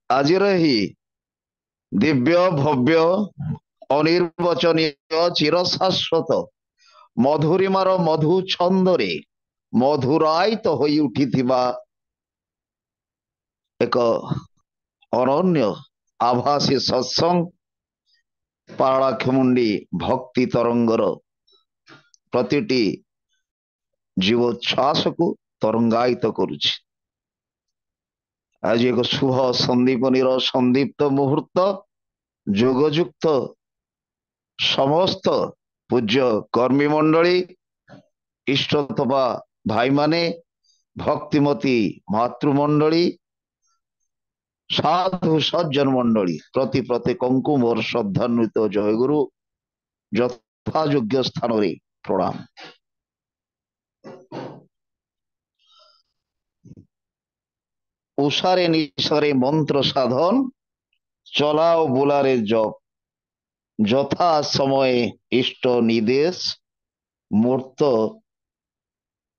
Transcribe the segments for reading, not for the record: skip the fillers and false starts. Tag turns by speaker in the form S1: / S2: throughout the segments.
S1: ଆଜିର ଏହି ଦିବ୍ୟ ଭବ୍ୟ ଅନିର୍ବଚନୀୟ ଚିରଶାଶ୍ୱତ ମଧୁରିମାର ମଧୁ ଛନ୍ଦରେ ମଧୁରାୟିତ ହୋଇ ଉଠିଥିବା ଏକ ଅନନ୍ୟ ଆଭାସୀ ସତ୍ସଙ୍ଗ ପାରଳାଖେମୁଣ୍ଡି ଭକ୍ତି ତରଙ୍ଗର ପ୍ରତିଟି ଜୀବୋଚ୍ଛ୍ୱାସକୁ ତରଙ୍ଗାୟିତ କରୁଛି। ଆଜି ଏକ ଶୁଭ ସନ୍ଦୀପନୀର ସନ୍ଦୀପ୍ତ ମୁହୂର୍ତ୍ତ ଯୋଗଯୁକ୍ତ ସମସ୍ତ ପୂଜ୍ୟ କର୍ମୀ ମଣ୍ଡଳୀ, ଇଷ୍ଟତପା ଭାଇମାନେ, ଭକ୍ତିମତୀ ମାତୃମଣ୍ଡଳୀ, ସାଧୁ ସଜ୍ଜନ ମଣ୍ଡଳୀ ପ୍ରତି ପ୍ରତ୍ୟେକଙ୍କୁ ମୋର ଶ୍ରଦ୍ଧାନ୍ୱିତ ଜୟଗୁରୁ ଯଥାଯୋଗ୍ୟ ସ୍ଥାନରେ ପ୍ରଣାମ। উষারে নিশারে মন্ত্র সাধন, চলা ও বোলারে জপ, যথা সময়ে ইষ্ট নির্দেশ, মূর্ত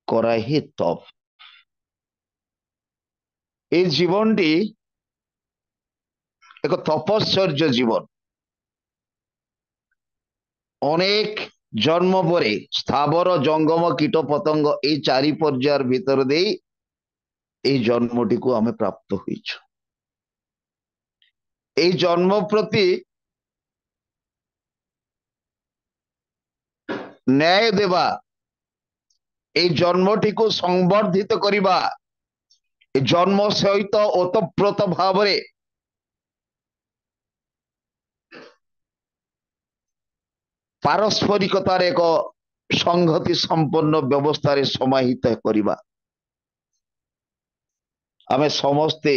S1: করাহি তপ। এই জীবনটি এক তপশ্চর্য জীবন। অনেক জন্ম পরে স্থাবর জঙ্গম কীট পতঙ্গ এই চারি পর্যায়ের ভিতর দিয়ে এই জন্মটিকে আমি প্রাপ্ত হয়েছ। এই জন্ম প্রতি ন্যায় দেবা, এই জন্মটিকে সংবর্ধিত করিবা, এই জন্ম সহিত ওতপ্রোত ভাবে পারস্পরিকতার এক সংহতি সম্পন্ন ব্যবস্থার সমাহিত করিবা। ଆମେ ସମସ୍ତେ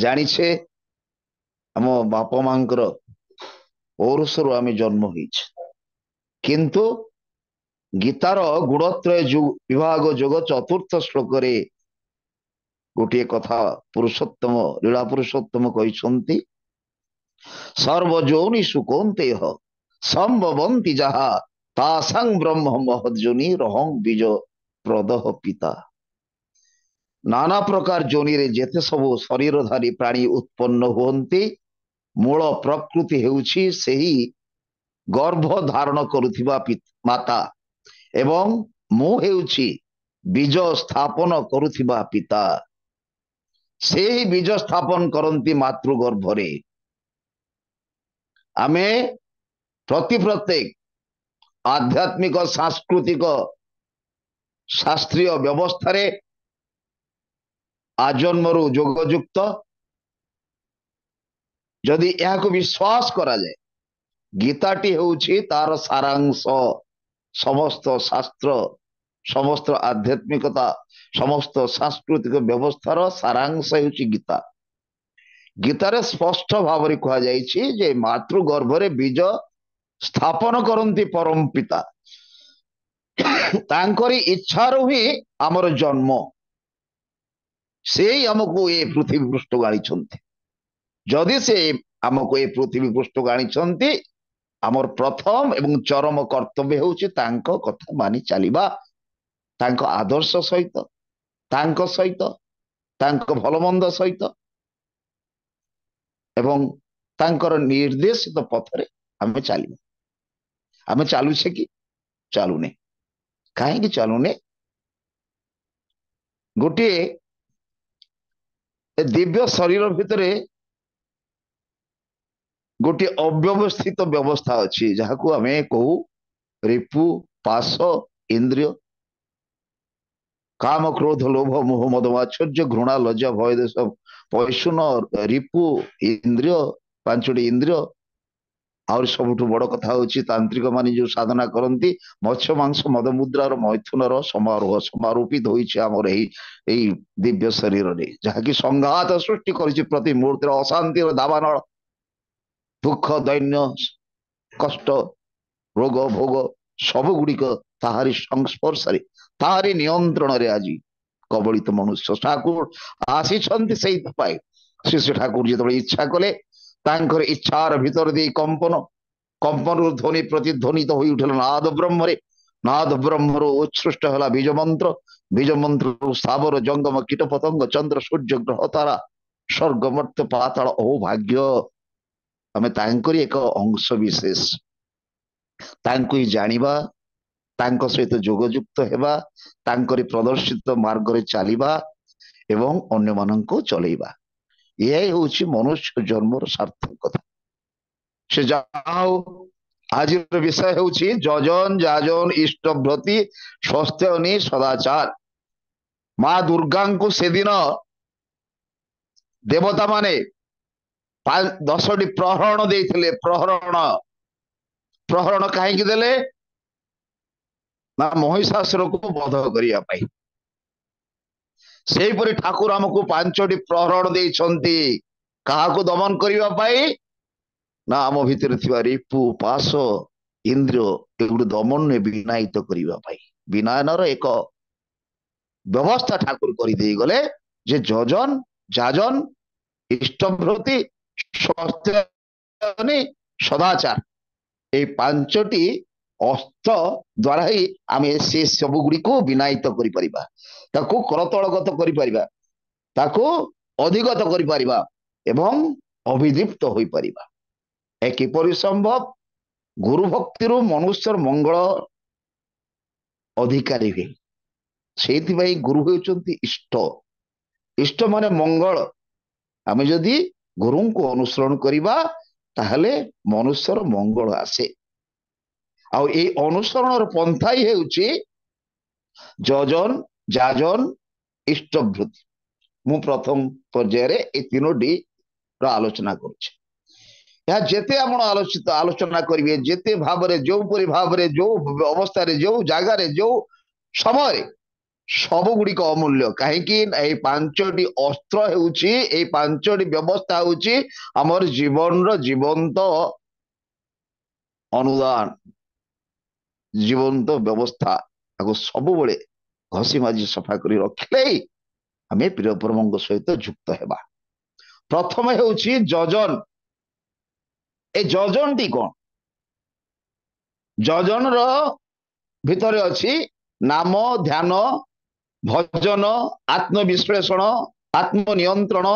S1: ଜାଣିଛେ ଆମ ବାପା ମାଙ୍କର ଔରସରୁ ଆମେ ଜନ୍ମ ହେଇଛେ, କିନ୍ତୁ ଗୀତାର ଗୁଣତ୍ରୟ ବିଭାଗ ଯୋଗ ଚତୁର୍ଥ ଶ୍ଲୋକରେ ଗୋଟିଏ କଥା ପୁରୁଷୋତ୍ତମ ଲୀଳା ପୁରୁଷୋତ୍ତମ କହିଛନ୍ତି, ସର୍ବଯୋନିଷୁ କୌନ୍ତେୟ ସମ୍ଭବନ୍ତି ଯାହା ତାସାଂ ବ୍ରହ୍ମ ମହଜ୍ଜୋନି ରହଂ ବୀଜ ପ୍ରଦହ ପିତା। নানা প্রকার জনিরে যেতে সবু শরীরধারী প্রাণী উৎপন্ন ହୁଅନ୍ତି, মূଳ ପ୍ରକୃତି ହେଉଛି ସେହି ଗର୍ଭ ଧାରଣ କରୁଥିବା ମାତା ଏବଂ ମୁଁ ହେଉଛି ବୀଜ ସ୍ଥାପନ କରୁଥିବା ପିତା। ସେହି ବୀଜ ସ୍ଥାପନ କରନ୍ତି ମାତୃ ଗର୍ଭରେ। ଆମେ ପ୍ରତ୍ୟେକ ଆଧ୍ୟାତ୍ମିକ ସାଂସ୍କୃତିକ ଶାସ୍ତ୍ରୀୟ ବ୍ୟବସ୍ଥାରେ आजन्मरु जोगयुक्त जदि यह विश्वास करा जाए, गीताटी होउछि तार सारांश, समस्त शास्त्र, समस्त आध्यात्मिकता, समस्त सांस्कृतिक व्यवस्थार सारांश होउछि गीता। गीतार स्पष्ट भाव में कहा जाइछि जे मातृ गर्भरे बीज स्थापन करंती परम पिता, तांकरी इच्छारु ही आमर जन्म, से आमको ये पृथ्वी पृष्ठ आनी, जदि से आमको ये पृथ्वी पृष्ठ आनी, आमर प्रथम एवं चरम कर्तव्य होउछि तांको कथा मानि चलिबा, तांको आदर्श सहित, तांको सहित, तांको भलमंद सहित एवं तांकर निर्देशित पथरे आमे चलिबा। आमे चालुछे कि चालुने? काहेकि चालुने? गोटे दिव्य शरीर भितरे गोटे अव्यवस्थित व्यवस्था अच्छी, जहाँ को आमे कहू रिपु पाश इंद्रिय, काम क्रोध लोभ मोह मद मात्सर्य घृणा लज्जा भय देश पैशुन रिपु इंद्रिय, पांचटी इंद्रिय। और सबुठ बड़ कथा होची तांत्रिक माने जो साधना करती मत्स्य मांस मद मुद्रार मैथुनर समारोह समारोपित होइछे हमर एही दिव्य शरीर रे, जहाँकि संघात सृष्टि करिछि प्रति मुहूर्त अशांति दावानल, दुख दैन्य कष्ट रोग भोग सब गुड़िक ताहारी संस्पर्श ताहारी नियंत्रण रे आज कबलित मनुष्य। ठाकुर आसीछन्ति सेई पाए श्री श्री ठाकुर जो इच्छा कले तांकर इच्छार भीतर दे कंपन कंपन ध्वनि प्रतिध्वनित हो उठल नाद ब्रह्म, नाद ब्रह्म उत्सृष्ट है बीज मंत्र, बीज मंत्र स्थावर जंगम कीट पतंग चंद्र सूर्य ग्रह तारा ସ୍ୱର୍ଗ ମର୍ତ୍ତ୍ୟ ପାତାଳ ଓ ଭାଗ୍ୟ ଆମେ ତାଙ୍କରି ଏକ ଅଂଶ ବିଶେଷ। ତାଙ୍କୁ ହିଁ ଜାଣିବା, ତାଙ୍କ ସହିତ ଯୋଗଯୁକ୍ତ ହେବା, ତାଙ୍କରି ପ୍ରଦର୍ଶିତ ମାର୍ଗରେ ଚାଲିବା ଏବଂ ଅନ୍ୟମାନଙ୍କୁ ଚଲେଇବା, ଏହା ହେଉଛି ମନୁଷ୍ୟ ଜନ୍ମର ସାର୍ଥକତା। ସେ ଯାହା ହଉ, ଆଜିର ବିଷୟ ହେଉଛି ଯଜନ ଯାଜନ ଇଷ୍ଟଭ୍ରତି ସ୍ୱସ୍ତ୍ୟନି ସଦାଚାର। ମା ଦୁର୍ଗାଙ୍କୁ ସେଦିନ ଦେବତା ମାନେ 10ଟି ପ୍ରହରଣ ଦେଇଥିଲେ। ପ୍ରହରଣ କାହିଁକି ଦେଲେ? ନା ମହିଷାସୁରକୁ ବଧ କରିବା ପାଇଁ। ସେହିପରି ଠାକୁର ଆମକୁ 5ଟି ପ୍ରହରଣ ଦେଇଛନ୍ତି। କାହାକୁ ଦମନ କରିବା ପାଇଁ? ନା ଆମ ଭିତରେ ଥିବା ରିପୁ ପାଶ ଇନ୍ଦ୍ରିୟ ଏଗୁଡିକୁ ଦମନରେ ବିନାୟିତ କରିବା ପାଇଁ। ବିନୟନର ଏକ ବ୍ୟବସ୍ଥା ଠାକୁର କରିଦେଇ ଗଲେ ଯେ ଯଜନ ଯାଜନ ଇଷ୍ଟଭୃତି ସ୍ୱସ୍ତ୍ୟନି ସଦାଚାର, এই 5ଟି ଅସ୍ତ୍ର ଦ୍ୱାରା ହିଁ ଆମେ ସେ ସବୁ ଗୁଡ଼ିକୁ ବିନାୟିତ କରିପାରିବା, ତାକୁ କରତଳଗତ କରିପାରିବା, ତାକୁ ଅଧିଗତ କରିପାରିବା ଏବଂ ଅଭିଦୀପ୍ତ ହୋଇପାରିବା। ଏ କିପରି ସମ୍ଭବ? ଗୁରୁ ଭକ୍ତିରୁ ମନୁଷ୍ୟର ମଙ୍ଗଳ ଅଧିକାରୀ ହୁଏ। ସେଇଥିପାଇଁ ଗୁରୁ ହେଉଛନ୍ତି ଇଷ୍ଟ। ଇଷ୍ଟ ମାନେ ମଙ୍ଗଳ। ଆମେ ଯଦି ଗୁରୁଙ୍କୁ ଅନୁସରଣ କରିବା ତାହେଲେ ମନୁଷ୍ୟର ମଙ୍ଗଳ ଆସେ। ଆଉ এই ଅନୁସରଣର ପନ୍ଥା ହିଁ ହେଉଛି ଯଜନ ଯାଜନ ଇଷ୍ଟଭୃତି। ମୁଁ ପ୍ରଥମ ପର୍ଯ୍ୟାୟରେ এই 3ଟି ଆଲୋଚନା କରୁଛି। ଏହା ଯେତେ ଆପଣ ଆଲୋଚନା କରିବେ, ଯେତେ ଭାବରେ ଯୋଉପରି ଭାବରେ ଯୋଉ ଅବସ୍ଥାରେ ଯୋଉ ଜାଗାରେ ଯୋଉ ସମୟରେ, ସବୁ ଗୁଡ଼ିକ ଅମୂଲ୍ୟ। କାହିଁକି? এই 5ଟି ଅସ୍ତ୍ର ହେଉଛି, এই 5ଟି ବ୍ୟବସ୍ଥା ହେଉଛି ଆମର ଜୀବନର ଜୀବନ୍ତ ଅନୁଦାନ, ଜୀବନ୍ତ ବ୍ୟବସ୍ଥା। ତାକୁ ସବୁବେଳେ ଘଷି ମାଜି ସଫା କରି ରଖିଲେ ଆମେ ପ୍ରିୟ ପରମଙ୍କ ସହିତ ଯୁକ୍ତ ହେବା। ପ୍ରଥମେ ହେଉଛି ଯଜନ। ଏ ଯଜନଟି କଣ? ଯଜନର ଭିତରେ ଅଛି ନାମ ଧ୍ୟାନ ଭଜନ ଆତ୍ମବିଶ୍ଳେଷଣ ଆତ୍ମନିୟନ୍ତ୍ରଣ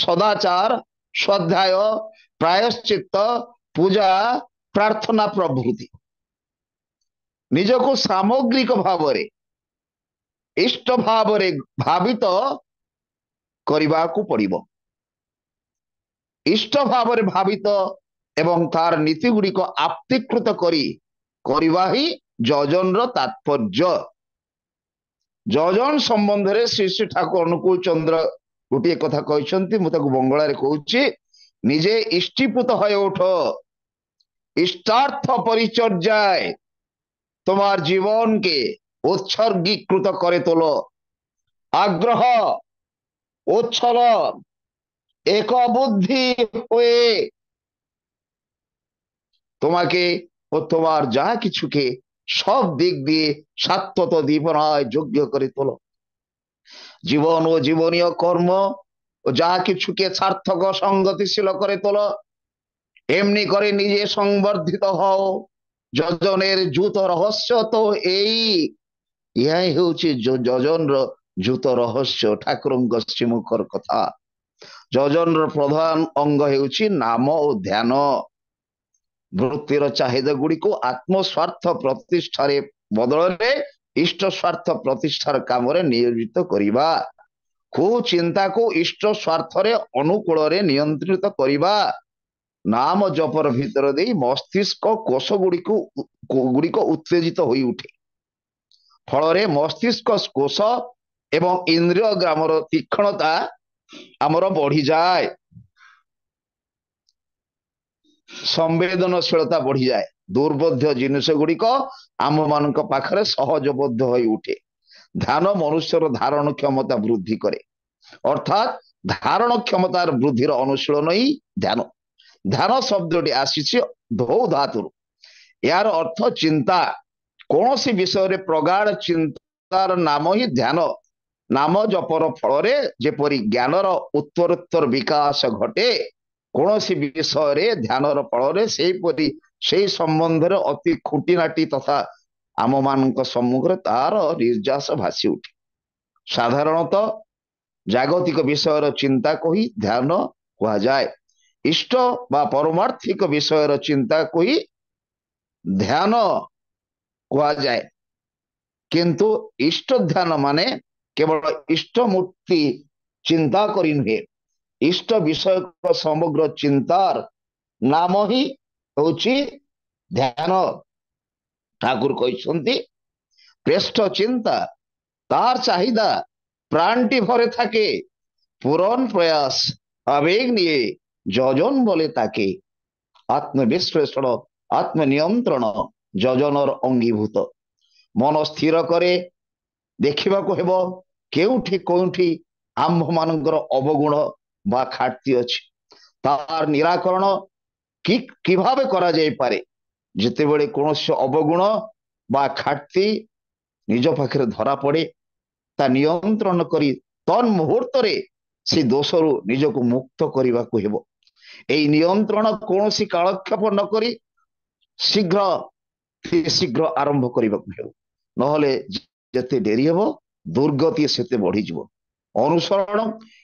S1: ସଦାଚାର ସ୍ୱାଧ୍ୟାୟ ପ୍ରାୟଶ୍ଚିତ୍ତ ପୂଜା ପ୍ରାର୍ଥନା ପ୍ରଭୃତି। ନିଜକୁ ସାମଗ୍ରିକ ଭାବରେ ଇଷ୍ଟ ଭାବରେ ଭାବିତ କରିବାକୁ ପଡ଼ିବ। ଇଷ୍ଟ ଭାବରେ ଭାବିତ ଏବଂ ତାର ନୀତି ଗୁଡ଼ିକ ଆପ୍ତିକୃତ କରିବା ହିଁ ଯଜନର ତାତ୍ପର୍ଯ୍ୟ। ଯଜନ ସମ୍ବନ୍ଧରେ ଶ୍ରୀ ଶ୍ରୀ ଠାକୁର ଅନୁକୂଳ ଚନ୍ଦ୍ର ଗୋଟିଏ কথা କହିଛନ୍ତି, ମୁଁ ତାକୁ ବଙ୍ଗଳାରେ କହୁଛି। নিজে ইষ্টিপুত হয়ে ওঠো, ইষ্টার্থ পরিচর্যায় তোমার জীবনকে উৎসর্গীকৃত করে তোলো। আগ্রহ উচ্ছল এক বুদ্ধি হয়ে তোমাকে ও তোমার যা কিছুকে সব দিক দিয়ে সাত্বত দীপনায় যোগ্য করে তোলো। জীবন ও জীবনীয় কর্ম ও যা কিছুকে সার্থক সংগতিশীল করে তোলো। এমনি করে নিজে সংবর্ধিত হও। যজনের জুত রহস্য তো এই। ইহাই ହେଉଛି যজনର ଜୁତ ରହସ୍ୟ। ଠାକୁରଙ୍କ ଶ୍ରୀମୁଖର କଥା। ଯଜନର ପ୍ରଧାନ ଅଙ୍ଗ ହେଉଛି ନାମ ଓ ଧ୍ୟାନ। ବୃତ୍ତିର ଚାହିଦା ଗୁଡ଼ିକୁ ଆତ୍ମସ୍ୱାର୍ଥ ପ୍ରତିଷ୍ଠାରେ ବଦଳରେ ଇଷ୍ଟ ସ୍ୱାର୍ଥ ପ୍ରତିଷ୍ଠାର କାମରେ ନିୟୋଜିତ କରିବା। କୁଚିନ୍ତାକୁ ଇଷ୍ଟ ସ୍ୱାର୍ଥରେ ଅନୁକୂଳରେ ନିୟନ୍ତ୍ରିତ କରିବା। ନାମ ଜପର ଭିତର ଦେଇ ମସ୍ତିଷ୍କ କୋଷ ଗୁଡ଼ିକ ଉତ୍ତେଜିତ ହୋଇ ଉଠେ। ଫଳରେ ମସ୍ତିଷ୍କ କୋଷ ଏବଂ ଇନ୍ଦ୍ରିୟ ଗ୍ରାମର ତୀକ୍ଷ୍ଣତା ଆମର ବଢିଯାଏ, ସମ୍ବେଦନଶୀଳତା ବଢିଯାଏ। ଦୁର୍ବୋଧ୍ୟ ଜିନିଷ ଗୁଡ଼ିକ ଆମ ମାନଙ୍କ ପାଖରେ ସହଜବୋଧ୍ୟ ହୋଇ ଉଠେ। ଧ୍ୟାନ ମନୁଷ୍ୟର ଧାରଣ କ୍ଷମତା ବୃଦ୍ଧି କରେ। ଅର୍ଥାତ୍ ଧାରଣ କ୍ଷମତାର ବୃଦ୍ଧିର ଅନୁଶୀଳନ ହିଁ ଧ୍ୟାନ। ଧ୍ୟାନ ଶବ୍ଦଟି ଆସିଛି ଧୌ ଧାତୁରୁ। ଏହାର ଅର୍ଥ ଚିନ୍ତା। କୌଣସି ବିଷୟରେ ପ୍ରଗାଢ଼ ଚିନ୍ତାର ନାମ ହିଁ ଧ୍ୟାନ। ନାମ ଜପର ଫଳରେ ଯେପରି ଜ୍ଞାନର ଉତ୍ତରୋତ୍ତର ବିକାଶ ଘଟେ, କୌଣସି ବିଷୟରେ ଧ୍ୟାନର ଫଳରେ ସେହିପରି ସେହି ସମ୍ବନ୍ଧରେ ଅତି খুঁটিনাটি ତଥା ଆମମାନଙ୍କ ସମ୍ମୁଖରେ ତାର ନିର୍ଯାସ ଭାସି ଉଠେ। ସାଧାରଣତଃ ଜାଗତିକ ବିଷୟର ଚିନ୍ତା କହି ଧ୍ୟାନ କୁହାଯାଏ। ଇଷ୍ଟ ବା ପରମାର୍ଥିକ ବିଷୟର ଚିନ୍ତା କହି ଧ୍ୟାନ କୁହାଯାଏ। କିନ୍ତୁ ଇଷ୍ଟ ଧ୍ୟାନ ମାନେ କେବଳ ଇଷ୍ଟ ମୂର୍ତ୍ତି ଚିନ୍ତା କରି ନୁହେଁ, ଇଷ୍ଟ ବିଷୟକ ସମଗ୍ର ଚିନ୍ତାର ନାମ ହିଁ ହେଉଛି ଧ୍ୟାନ। ଠାକୁର କହିଛନ୍ତି শ্রেষ্ঠ চিন্তা তার চাহিদা প্রাণটি ভরে থাকে, পূরণ প্রয়াস আবেগ নিয়ে যজন বলে তাকে। আত্মবিশ্লেষণ আত্মনিয়ন্ত্ରଣ যজନର ଅଙ୍ଗୀଭୂତ। ମନ ସ୍ଥିର করে ଦେଖିବାକୁ ହେବ କେଉଁଠି କେଉଁଠି ଆମ୍ଭମାନଙ୍କର ଅବଗୁଣ ବା ଘାଟତି ଅଛି, ତାର ନିରାକରଣ କିଭାବେ କରାଯାଇପାରେ। ଯେତେବେଳେ କୌଣସି ଅବଗୁଣ ବା ଘାଟତି ନିଜ ପାଖରେ ଧରା ପଡେ, ତା ନିୟନ୍ତ୍ରଣ କରି ତନ୍ମୁହୂର୍ତ୍ତରେ ସେ ଦୋଷରୁ ନିଜକୁ ମୁକ୍ତ କରିବାକୁ ହେବ। এই ନିୟନ୍ତ୍ରଣ କୌଣସି କାଳକ୍ଷେପ ନ କରି ଶୀଘ୍ର ଶୀଘ୍ର ଆରମ୍ଭ କରିବାକୁ ହେବ, ନହେଲେ ଯେତେ ଡେରି ହେବ ଦୁର୍ଗତି ସେତେ ବଢିଯିବ। ଅନୁସରଣ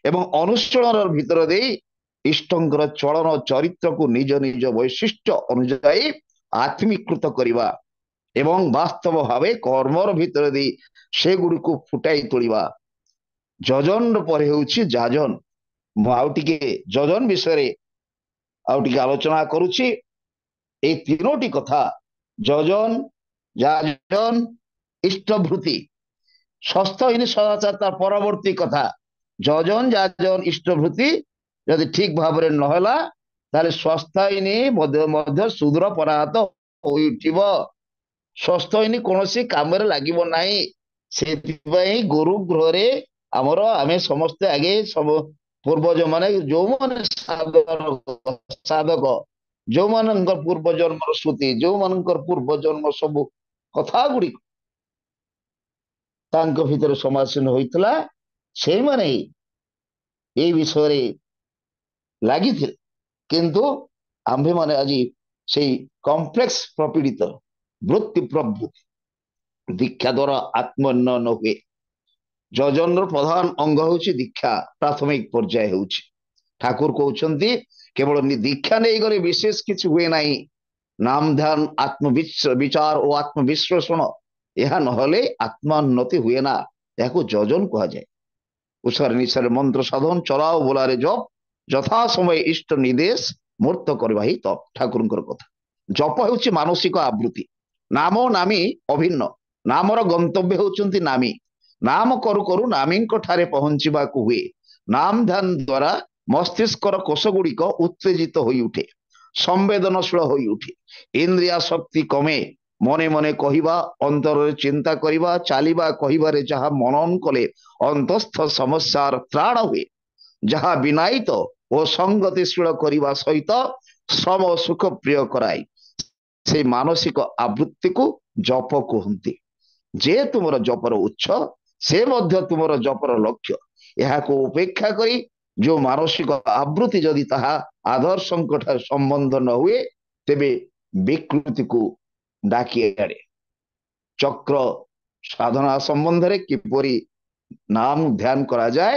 S1: ଏବଂ ଅନୁଶୀଳନ ଭିତର ଦେଇ ଇଷ୍ଟଙ୍କର ଚଳନ ଚରିତ୍ରକୁ ନିଜ ନିଜ ବୈଶିଷ୍ଟ୍ୟ ଅନୁଯାୟୀ ଆତ୍ମୀକୃତ କରିବା ଏବଂ ବାସ୍ତବ ଭାବେ କର୍ମର ଭିତରେ ଦେଇ ସେଗୁଡ଼ିକୁ ଫୁଟାଇ ତୋଳିବା। ଯଜନ ପରେ ହେଉଛି ଯାଜନ। ମୁଁ ଆଉ ଟିକେ ଯଜନ ବିଷୟରେ ଆଉ ଟିକେ ଆଲୋଚନା କରୁଛି। এই ତିନୋଟି କଥା যজন, যাজন, ইষ্টভূতি, ষষ্ঠহীন সদাচার তার পরবর্ତ୍ତী কথা। যজন, যাজন, ইষ্টভূতি যদি ঠিক ভাବରେ ନହେଲା ତାହେଲେ ସ୍ୱାସ୍ଥ୍ୟହୀନ ମଧ୍ୟ ଶୂଦ୍ର ପରାହତ ହୋଇ ଉଠିବ। ସ୍ୱାସ୍ଥ୍ୟହୀନ କୌଣସି କାମରେ ଲାଗିବ ନାହିଁ। ସେଥିପାଇଁ ଗୁରୁ ଗୃହରେ ଆମର ଆମେ ସମସ୍ତେ ଆଗେ ସବୁ ପୂର୍ବଜ ମାନେ ଯୋଉମାନେ ସାଧକ, ଯୋଉମାନଙ୍କର ପୂର୍ବ ଜନ୍ମର ସ୍ମୃତି, ଯୋଉମାନଙ୍କର ପୂର୍ବ ଜନ୍ମ ସବୁ କଥା ଗୁଡିକ ତାଙ୍କ ଭିତରେ ସମାସୀନ ହୋଇଥିଲା, ସେଇମାନେ এই ବିଷୟରେ ଲାଗିଥିଲେ। କିନ୍ତୁ ଆମ୍ଭେମାନେ ଆଜି ସେଇ କମ୍ପ୍ଲେକ୍ସ ପ୍ରପୀଡ଼ିତ ବୃତ୍ତି ପ୍ରବୃତ୍ତି ଦୀକ୍ଷା ଦ୍ୱାରା ଆତ୍ମୋନ୍ନୟନ ହୁଏ। ଯଜନର ପ୍ରଧାନ ଅଙ୍ଗ ହେଉଛି ଦୀକ୍ଷା, ପ୍ରାଥମିକ ପର୍ଯ୍ୟାୟ ହେଉଛି। ଠାକୁର କହୁଛନ୍ତି କେବଳ ଦୀକ୍ଷା ନେଇଗଲେ ବିଶେଷ କିଛି ହୁଏ ନାହିଁ। ନାମ ଧ୍ୟାନ, ଆତ୍ମବିଚାର ଓ ଆତ୍ମବିଶ୍ଳେଷଣ ଏହା ନହେଲେ ଆତ୍ମୋନ୍ନତି ହୁଏ ନା। ଏହାକୁ ଯଜନ କୁହାଯାଏ। ଉଷାରେ ନିଶାରେ ମନ୍ତ୍ର ସାଧନ, ଚଲାଅ ବୋଲାରେ ଜପ, ଯଥା ସମୟ ଇଷ୍ଟ ନିଦେଶ ମୂର୍ତ୍ତ କରିବା ହିଁ ତପ। ଠାକୁରଙ୍କର କଥା। ଜପ ହେଉଛି ମାନସିକ ଆବୃତ୍ତି। ନାମ ନାମୀ ଅଭିନ୍ନ। ନାମର ଗନ୍ତବ୍ୟ ହେଉଛନ୍ତି ନାମୀ। ନାମ କରୁ କରୁ ନାମୀଙ୍କ ଠାରେ ପହଞ୍ଚିବାକୁ ହୁଏ। ନାମ ଧ୍ୟାନ ଦ୍ୱାରା ମସ୍ତିଷ୍କର କୋଷ ଗୁଡିକ ଉତ୍ତେଜିତ ହୋଇ ଉଠେ, ସମ୍ବେଦନଶୀଳ ହୋଇ ଉଠେ, ଇନ୍ଦ୍ରିୟ ଶକ୍ତି କମେ। ମନେ ମନେ କହିବା, ଅନ୍ତରରେ ଚିନ୍ତା କରିବା, ଚାଲିବା କହିବାରେ ଯାହା ମନନ କଲେ ଅନ୍ତଃସ୍ଥ ସମସ୍ୟାର ତ୍ରାଣ ହୁଏ, ଯାହା ବିନାୟିତ ଓ ସଂଗତିଶୀଳ କରିବା ସହିତ ଶ୍ରମ ସୁଖ ପ୍ରିୟ କରାଇ, সেই ମାନସିକ ଆବୃତ୍ତିକୁ ଜପ କୁହନ୍ତି। ଯେ ତୁମର ଜପର ଉତ୍ସ, ସେ ମଧ୍ୟ ତୁମର ଜପର ଲକ୍ଷ୍ୟ। ଏହାକୁ ଉପେକ୍ଷା କରି ଯୋଉ ମାନସିକ ଆବୃତ୍ତି ଯଦି ତାହା ଆଦର୍ଶଙ୍କ ଠାରେ ସମ୍ବନ୍ଧ ନ ହୁଏ, ତେବେ ବିକୃତିକୁ ଡାକି ଆଣେ। ଚକ୍ର ସାଧନା ସମ୍ବନ୍ଧରେ କିପରି ନାମ ଧ୍ୟାନ କରାଯାଏ,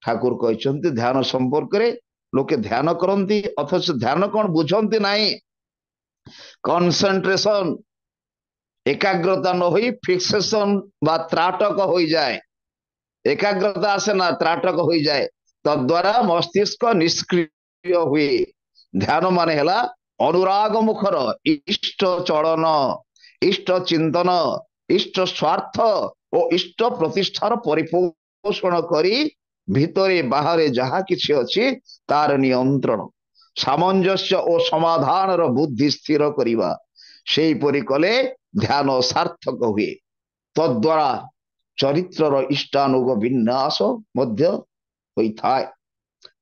S1: ଠାକୁର କହିଛନ୍ତି ଧ୍ୟାନ ସମ୍ପର୍କରେ ଲୋକେ ଧ୍ୟାନ କରନ୍ତି ଅଥଚ ଧ୍ୟାନ କଣ ବୁଝନ୍ତି ନାହିଁ। କନସେନ୍ଟ୍ରେସନ, ଏକାଗ୍ରତା ନ ହୋଇ ଫିକ୍ସେସନ ବା ତ୍ରାଟକ ହୋଇଯାଏ। ଏକାଗ୍ରତା ଆସେ ନା, ତ୍ରାଟକ ହୋଇଯାଏ। ତଦ୍ୱାରା ମସ୍ତିଷ୍କ ନିଷ୍କ୍ରିୟ ହୁଏ। ଧ୍ୟାନ ମାନେ ହେଲା ଅନୁରାଗ ମୁଖର ଇଷ୍ଟ ଚଳନ, ଇଷ୍ଟ ଚିନ୍ତନ, ଇଷ୍ଟ ସ୍ୱାର୍ଥ ଓ ଇଷ୍ଟ ପ୍ରତିଷ୍ଠାର ପରିପୋଷଣ କରି ଭିତରେ ବାହାରେ ଯାହା କିଛି ଅଛି ତାର ନିୟନ୍ତ୍ରଣ, ସାମଞ୍ଜସ୍ୟ ଓ ସମାଧାନର ବୁଦ୍ଧି ସ୍ଥିର କରିବା। ସେଇପରି କଲେ ଧ୍ୟାନ ସାର୍ଥକ ହୁଏ। ତଦ୍ୱାରା ଚରିତ୍ରର ଇଷ୍ଟାନୁଗ ବିନ୍ୟାସ ମଧ୍ୟ ହୋଇଥାଏ।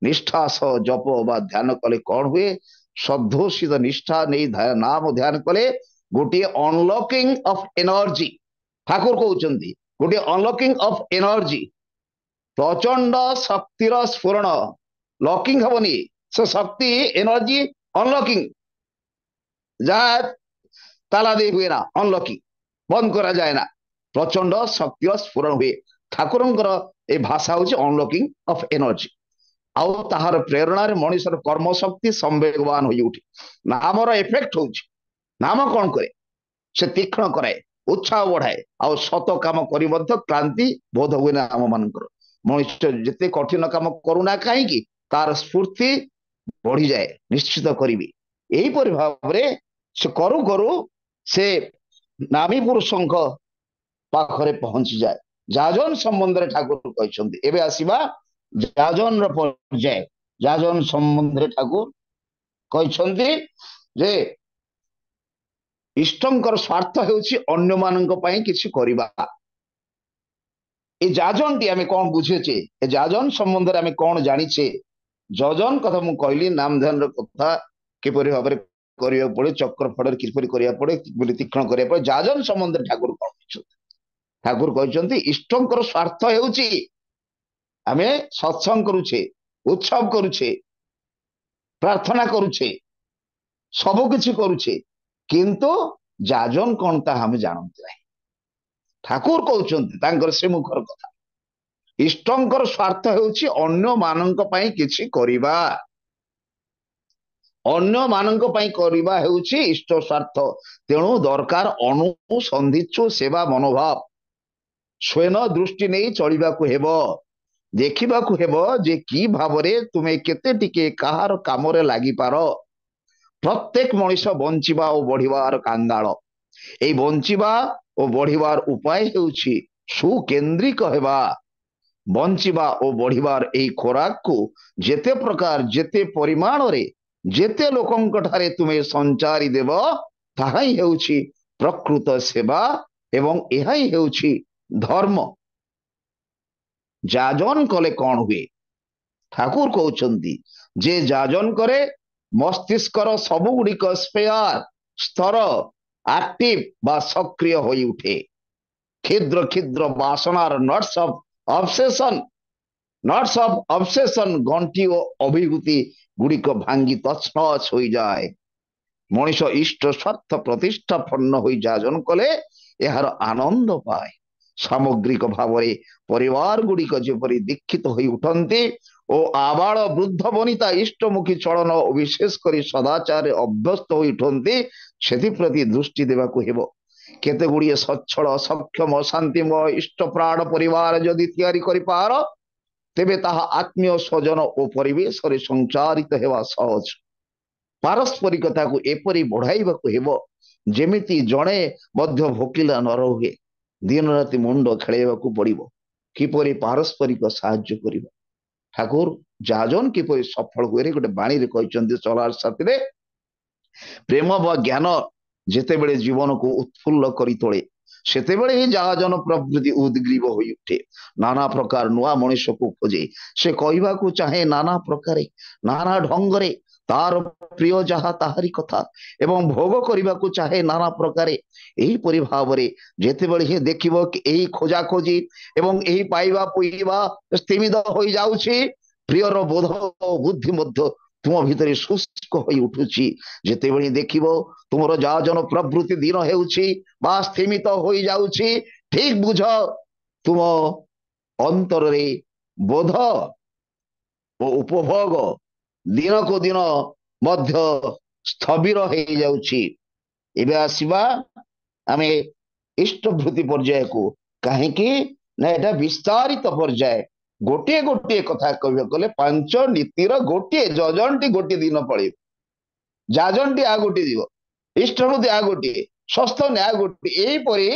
S1: ନିଷ୍ଠା ସହ ଜପ ବା ଧ୍ୟାନ କଲେ କଣ ହୁଏ? ସଦ୍ଧୋଷିତ ନିଷ୍ଠା ନେଇ ନାମ ଧ୍ୟାନ କଲେ ଗୋଟିଏ ଅନଲକିଂ ଅଫ ଏନର୍ଜି। ଠାକୁର କହୁଛନ୍ତି ଗୋଟିଏ ଅନଲକିଂ ଅଫ ଏନର୍ଜି, ପ୍ରଚଣ୍ଡ ଶକ୍ତିର ସ୍ଫୁରଣ। ଲକିଂ ହବନି, ସେ ଶକ୍ତି ଏନର୍ଜି ଅନଲକିଂ, ଯାହା ତାଲା ଦେଇ ହୁଏ ନା, ଅନଲକିଂ ବନ୍ଦ କରାଯାଏ ନା। ପ୍ରଚଣ୍ଡ ଶକ୍ତିର ସ୍ଫୁରଣ ହୁଏ। ଠାକୁରଙ୍କର ଏ ଭାଷା ହଉଛି ଅନଲକିଂ ଅଫ ଏନର୍ଜି। ଆଉ ତାହାର ପ୍ରେରଣାରେ ମଣିଷର କର୍ମଶକ୍ତି ସମ୍ବେଗବାନ ହୋଇ ଉଠେ। ନାମର ଏଫେକ୍ଟ ହଉଛି, ନାମ କଣ କରେ? ସେ ତୀକ୍ଷ୍ଣ କରାଏ, ଉତ୍ସାହ ବଢାଏ, ଆଉ ସତ କାମ କରି ମଧ୍ୟ କ୍ଳାନ୍ତି ବୋଧ ହୁଏ ନା ଆମ ମାନଙ୍କର। ମଣିଷ ଯେତେ କଠିନ କାମ କରୁନା କାହିଁକି ତାର ସ୍ଫୂର୍ତ୍ତି ବଢିଯାଏ, ନିଶ୍ଚିତ କରିବି। ଏହିପରି ଭାବରେ ସେ କରୁ କରୁ ସେ ନାମୀ ପୁରୁଷଙ୍କ ପାଖରେ ପହଞ୍ଚିଯାଏ। ଯାଜନ ସମ୍ବନ୍ଧରେ ଠାକୁର କହିଛନ୍ତି। ଏବେ ଆସିବା ଯାଜନର ପର୍ଯ୍ୟାୟ। ଯାଜନ ସମ୍ବନ୍ଧରେ ଠାକୁର କହିଛନ୍ତି ଯେ ଇଷ୍ଟଙ୍କର ସ୍ୱାର୍ଥ ହେଉଛି ଅନ୍ୟମାନଙ୍କ ପାଇଁ କିଛି କରିବା। ଏ ଯାଜନଟି ଆମେ କଣ ବୁଝୁଛେ? ଏ ଯାଜନ ସମ୍ବନ୍ଧରେ ଆମେ କଣ ଜାଣିଛେ? ଯଜନ କଥା ମୁଁ କହିଲି, ନାମ ଧ୍ୟାନର କଥା କିପରି ଭାବରେ କରିବାକୁ ପଡେ, ଚକ୍ର ଫଳରେ କିପରି କରିବାକୁ ପଡେ, କିପରି ତୀକ୍ଷ୍ଣ କରିବାକୁ ପଡେ। ଯାଜନ ସମ୍ବନ୍ଧରେ ଠାକୁର କଣ କହିଛନ୍ତି? ଠାକୁର କହିଛନ୍ତି ଇଷ୍ଟଙ୍କର ସ୍ୱାର୍ଥ ହେଉଛି ଆମେ ସତ୍ସଙ୍ଗ କରୁଛେ, ଉତ୍ସବ କରୁଛେ, ପ୍ରାର୍ଥନା କରୁଛେ, ସବୁ କିଛି କରୁଛେ, କିନ୍ତୁ ଯାଜନ କଣ ତାହା ଆମେ ଜାଣନ୍ତି ନାହିଁ। ଠାକୁର କହୁଛନ୍ତି ତାଙ୍କର ଶ୍ରୀମୁଖର କଥା, ଇଷ୍ଟଙ୍କର ସ୍ୱାର୍ଥ ହେଉଛି ଅନ୍ୟମାନଙ୍କ ପାଇଁ କିଛି କରିବା। ଅନ୍ୟମାନଙ୍କ ପାଇଁ କରିବା ହେଉଛି ଇଷ୍ଟ ସ୍ୱାର୍ଥ। ତେଣୁ ଦରକାର ଅନୁସନ୍ଧିତ୍ସୁ ସେବା ମନୋଭାବ। ସ୍ୱୟଂ ଦୃଷ୍ଟି ନେଇ ଚଳିବାକୁ ହେବ। ଦେଖିବାକୁ ହେବ ଯେ କି ଭାବରେ ତୁମେ କେତେ ଟିକେ କାହାର କାମରେ ଲାଗିପାର। ପ୍ରତ୍ୟେକ ମଣିଷ ବଞ୍ଚିବା ଓ ବଢିବାର କାଙ୍ଗାଳ। এই ବଞ୍ଚିବା ଓ ବଢିବାର ଉପାୟ ହେଉଛି ସୁକେନ୍ଦ୍ରିକ ହେବା। ବଞ୍ଚିବା ଓ ବଢିବାର ଏହି ଖୋରାକକୁ ଯେତେ ପ୍ରକାର, ଯେତେ ପରିମାଣରେ, ଯେତେ ଲୋକଙ୍କ ଠାରେ ତୁମେ ସଞ୍ଚାରି ଦେବ, ତାହା ହିଁ ହେଉଛି ପ୍ରକୃତ ସେବା ଏବଂ ଏହା ହିଁ ହେଉଛି ଧର୍ମ। ଯାଜନ କଲେ କଣ ହୁଏ? ଠାକୁର କହୁଛନ୍ତି ଯେ ଯାଜନ କରେ ମସ୍ତିଷ୍କର ସବୁଗୁଡ଼ିକ ସ୍ତର ଆକ୍ଟିଭ ବା ସକ୍ରିୟ ହୋଇ ଉଠେ। କ୍ଷୁଦ୍ର କ୍ଷୁଦ୍ର ବାସନାର ନଟ୍ସ ଅଫ ଅବସେସନ ଗଣ୍ଠି ଓ ଅଭିଭୂତି ଗୁଡ଼ିକ ଭାଙ୍ଗି ତଛନଛ ହୋଇଯାଏ। ମଣିଷ ଇଷ୍ଟ ସ୍ୱାର୍ଥ ପ୍ରତିଷ୍ଠାପନ୍ନ ହୋଇ ଯାଜନ କଲେ ଏହାର ଆନନ୍ଦ ପାଏ। ସାମଗ୍ରିକ ଭାବରେ ପରିବାର ଗୁଡ଼ିକ ଯେପରି ଦୀକ୍ଷିତ ହୋଇ ଉଠନ୍ତି ଓ ଆବାଳ ବୃଦ୍ଧ ବନିତା ଇଷ୍ଟମୁଖୀ ଚଳନ ଓ ବିଶେଷ କରି ସଦାଚାରରେ ଅଭ୍ୟସ୍ତ ହୋଇ ଉଠନ୍ତି, ସେଥିପ୍ରତି ଦୃଷ୍ଟି ଦେବାକୁ ହେବ। କେତେ ଗୁଡ଼ିଏ ସଚ୍ଛଳ, ସକ୍ଷମ, ଶାନ୍ତିମୟ ଇଷ୍ଟପ୍ରାଣ ପରିବାର ଯଦି ତିଆରି କରିପାର, ତେବେ ତାହା ଆତ୍ମୀୟ ସ୍ୱଜନ ଓ ପରିବେଶରେ ସଞ୍ଚାରିତ ହେବା ସହଜ। ପାରସ୍ପରିକତାକୁ ଏପରି ବଢାଇବାକୁ ହେବ ଯେମିତି ଜଣେ ମଧ୍ୟ ଭୋକିଲା ନ ରହେ। ଦିନ ରାତି ମୁଣ୍ଡ ଖେଳେଇବାକୁ ପଡିବ କିପରି ପାରସ୍ପରିକ ସାହାଯ୍ୟ କରିବା। ଠାକୁର ଯାଜନ କିପରି ସଫଳ ହୁଏ ଗୋଟେ ବାଣୀରେ କହିଛନ୍ତି, ଚଲାର ସାଥିରେ ପ୍ରେମ ବା ଜ୍ଞାନ ଯେତେବେଳେ ଜୀବନକୁ ଉତ୍ଫୁଲ୍ଲ କରି ତୋଳେ, ସେତେବେଳେ ହିଁ ଯାଜନ ପ୍ରବୃତ୍ତି ଉଦ୍ଗ୍ରୀବ ହୋଇ ଉଠେ। ନାନା ପ୍ରକାର ନୂଆ ମଣିଷକୁ ଖୋଜେ। ସେ କହିବାକୁ ଚାହେଁ ନାନା ପ୍ରକାରେ, ନାନା ଢଙ୍ଗରେ ତାର ପ୍ରିୟ ଯାହା ତାହାରି କଥା, ଏବଂ ଭୋଗ କରିବାକୁ ଚାହେଁ ନାନା ପ୍ରକାରେ। ଏହିପରି ଭାବରେ ଯେତେବେଳେ ହିଁ ଦେଖିବ ଏହି ଖୋଜାଖୋଜି ଏବଂ ଏହି ପାଇବା ପୁଇବା ସ୍ତିମିତ ହୋଇଯାଉଛି, ପ୍ରିୟର ବୋଧ ଓ ବୁଦ୍ଧି ମଧ୍ୟ ତୁମ ଭିତରେ ଶୁଷ୍କ ହୋଇ ଉଠୁଛି, ଯେତେବେଳେ ଦେଖିବ ତୁମର ଯାଜନ ପ୍ରବୃତ୍ତି ଦିନ ହେଉଛି ବା ସ୍ତିମିତ ହୋଇଯାଉଛି, ଠିକ ବୁଝ ତୁମ ଅନ୍ତରରେ ବୋଧ ଓ ଉପଭୋଗ ଦିନକୁ ଦିନ ମଧ୍ୟ ସ୍ଥବିର ହେଇଯାଉଛି। ଏବେ ଆସିବା ଆମେ ଇଷ୍ଟଭୃତି ପର୍ଯ୍ୟାୟକୁ। କାହିଁକି ନା ଏଟା ବିସ୍ତାରିତ ପର୍ଯ୍ୟାୟ। ଗୋଟିଏ ଗୋଟିଏ କଥା କହିବାକୁ ଗଲେ ପାଞ୍ଚ ନୀତିର ଗୋଟିଏ ଯଜନଟି ଗୋଟିଏ ଦିନ ପଳେଇବ, ଯାଜନଟି ଆଉ ଗୋଟିଏ ଯିବ, ଇଷ୍ଟଭୃତି ଆଉ ଗୋଟିଏ, ସ୍ୱସ୍ଥନ ଆଉ ଗୋଟିଏ, ଏହିପରି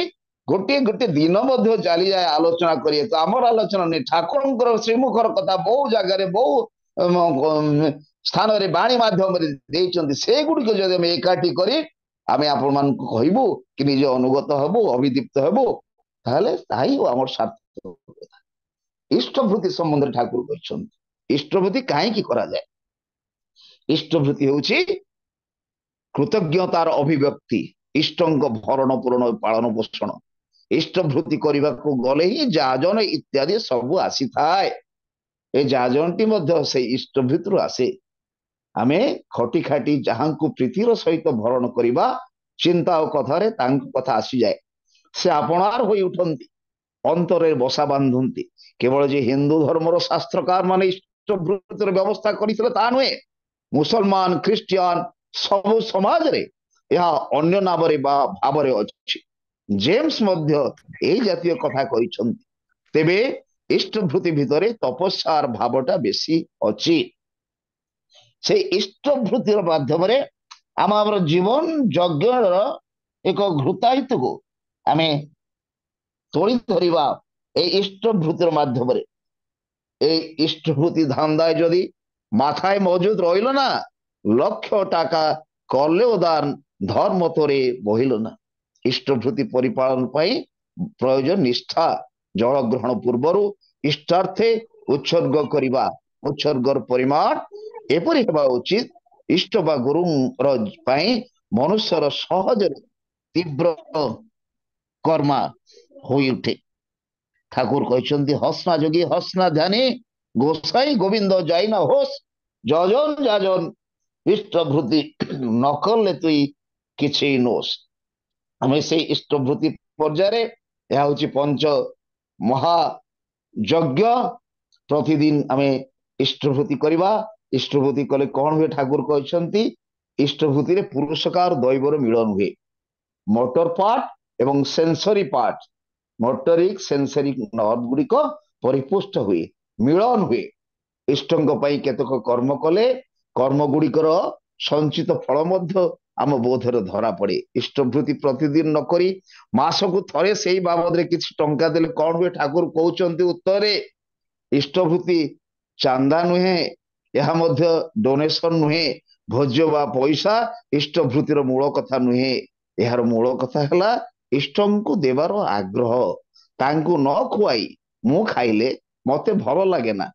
S1: ଗୋଟିଏ ଗୋଟିଏ ଦିନ ମଧ୍ୟ ଚାଲିଯାଏ ଆଲୋଚନା କରିବାକୁ। ଆମର ଆଲୋଚନା ନେଇ ଠାକୁରଙ୍କର ଶ୍ରୀମୁଖର କଥା ବହୁ ଜାଗାରେ ବହୁ ସ୍ଥାନରେ ବାଣୀ ମାଧ୍ୟମରେ ଦେଇଛନ୍ତି। ସେଗୁଡ଼ିକ ଯଦି ଆମେ ଏକାଠି କରି ଆମେ ଆପଣମାନଙ୍କୁ କହିବୁ କି ନିଜେ ଅନୁଗତ ହେବୁ, ଅଭିଦୀପ୍ତ ହେବୁ, ତାହେଲେ ତାହା ହିଁ ଆମର ସାର୍ଥକ। ଇଷ୍ଟଭୃତି ସମ୍ବନ୍ଧରେ ଠାକୁର କହିଛନ୍ତି ଇଷ୍ଟଭୃତି କାହିଁକି କରାଯାଏ? ଇଷ୍ଟଭୃତି ହେଉଛି କୃତଜ୍ଞତାର ଅଭିବ୍ୟକ୍ତି, ଇଷ୍ଟଙ୍କ ଭରଣ ପୂରଣ ପାଳନ ପୋଷଣ। ଇଷ୍ଟଭୃତି କରିବାକୁ ଗଲେ ହିଁ ଯାଜନ ଇତ୍ୟାଦି ସବୁ ଆସିଥାଏ। ଏ ଯାଜନଟି ମଧ୍ୟ ସେଇ ଇଷ୍ଟଭୃତିରୁ ଆସେ। ଆମେ ଖଟି ଖାଟି ଯାହାଙ୍କୁ ପ୍ରୀତିର ସହିତ ଭରଣ କରିବା, ଚିନ୍ତା ଓ କଥାରେ ତାଙ୍କ କଥା ଆସିଯାଏ, ସେ ଆପଣାର ହୋଇ ଉଠନ୍ତି। ଅନ୍ତରରେ ବସା ବାନ୍ଧନ୍ତି। କେବଳ ଯେ ହିନ୍ଦୁ ଧର୍ମର ଶାସ୍ତ୍ରକାର ମାନେ ଇଷ୍ଟଭୃତିର ବ୍ୟବସ୍ଥା କରିଥିଲେ ତାହା ନୁହେଁ, ମୁସଲମାନ ଖ୍ରୀଷ୍ଟିଆନ ସବୁ ସମାଜରେ ଏହା ଅନ୍ୟ ନାମରେ ବା ଭାବରେ ଅଛି। ଜେମ୍ସ ମଧ୍ୟ ଏଇ ଜାତୀୟ କଥା କହିଛନ୍ତି। ତେବେ ଇଷ୍ଟଭୃତି ଭିତରେ ତପସ୍ୟାର ଭାବଟା ବେଶୀ ଅଛି। সেই ଇଷ୍ଟଭୃତିର ମାଧ୍ୟମରେ ଆମର ଜୀବନ ଯଜ୍ଞର ଏକ ଘୃତାୟୁତକୁ ଆମେ ତୋଳି ଧରିବା এই ইষ্টভূতির মাধ্যমে। এই ইষ্টভূতি ধান্দায় যদি মাথায় মজুদ রইল না, লক্ষ টাকা করলেও দান ধর্ম তোরে বহিল না। ইষ্টভূতি পরিপালন পাই প্রয়োজন নিষ্ঠা। জল গ্রহণ পূର୍ବରୁ ইষ্টার্থে উৎসর্গ କରିବା, উৎসর্গর পরিমাণ এপରି ହେବା ଉଚିତ ଇଷ୍ଟ ବା ଗୁରୁର ପାଇଁ ମନୁଷ୍ୟର ସହଜରେ ତୀବ୍ର କର୍ମା ହୋଇ ଉଠେ। ঠাকুর କହିଛନ୍ତି হসনা যোগী হসনা ধ্যানে গোসাই গোবিন্দ যাই না হোস, যজন যাজন ইষ্টভূতি নকলে তুই କିଛି নোস। ଆମେ ସେଇ ଇଷ୍ଟଭୂତି ପର୍ଯ୍ୟାୟରେ ଏହା ହଉଛି ପଞ୍ଚ ମହାଯଜ୍ଞ। ପ୍ରତିଦିନ ଆମେ ଇଷ୍ଟଭୂତି କରିବା। ଇଷ୍ଟଭୂତି କଲେ କଣ ହୁଏ? ଠାକୁର କହିଛନ୍ତି ଇଷ୍ଟଭୂତିରେ ପୁରୁଷକାର ଦୈବର ମିଳନ ହୁଏ। ମୋଟର ପାର୍ଟ ଏବଂ ସେନ୍ସରୀ ପାର୍ଟ, ମୋଟରିକ ସେନ୍ସରିକ ନର୍ଭ ଗୁଡିକ ପରିପୁଷ୍ଟ ହୁଏ, ମିଳନ ହୁଏ। ଇଷ୍ଟଙ୍କ ପାଇଁ କେତେକ କର୍ମ କଲେ କର୍ମ ଗୁଡିକର ସଞ୍ଚିତ ଫଳ ମଧ୍ୟ ଆମ ବୋଧରେ ଧରା ପଡେ। ଇଷ୍ଟଭୃତି ପ୍ରତିଦିନ ନ କରି ମାସକୁ ଥରେ ସେଇ ବାବଦରେ କିଛି ଟଙ୍କା ଦେଲେ କଣ ହୁଏ? ଠାକୁର କହୁଛନ୍ତି ଉତ୍ତରରେ, ଇଷ୍ଟଭୃତି ଚାନ୍ଦା ନୁହେଁ, ଏହା ମଧ୍ୟ ଡୋନେସନ ନୁହେଁ, ଭୋଜ୍ୟ ବା ପଇସା ଇଷ୍ଟଭୃତିର ମୂଳ କଥା ନୁହେଁ। ଏହାର ମୂଳ କଥା ହେଲା ଇଷ୍ଟଙ୍କୁ ଦେବାର ଆଗ୍ରହ। ତାଙ୍କୁ ନ ଖୁଆଇ ମୁଁ ଖାଇଲେ ମତେ ଭଲ ଲାଗେ ନା।